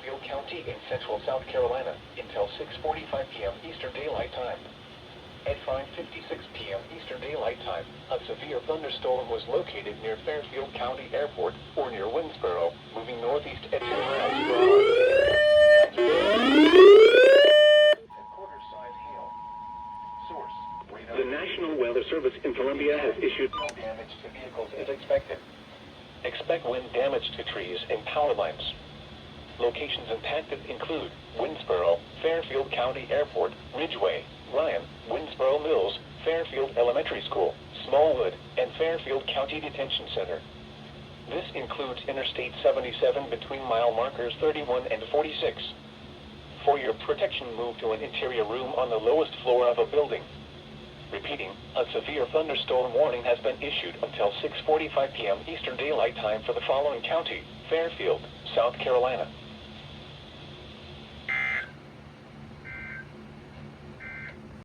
Fairfield County in central South Carolina until 6:45 p.m. Eastern Daylight Time. At 5:56 p.m. Eastern Daylight Time, a severe thunderstorm was located near Fairfield County Airport or near Winnsboro, moving northeast at 10 miles per hour. Quarter-size hail. Source: radar. The National Weather Service in Columbia has issued No damage to vehicles is expected. Expect wind damage to trees and power lines. Locations impacted include Winnsboro, Fairfield County Airport, Ridgeway, Ryan, Winnsboro Mills, Fairfield Elementary School, Smallwood, and Fairfield County Detention Center. This includes Interstate 77 between mile markers 31 and 46. For your protection, move to an interior room on the lowest floor of a building. Repeating, a severe thunderstorm warning has been issued until 6:45 p.m. Eastern Daylight Time for the following county: Fairfield, South Carolina.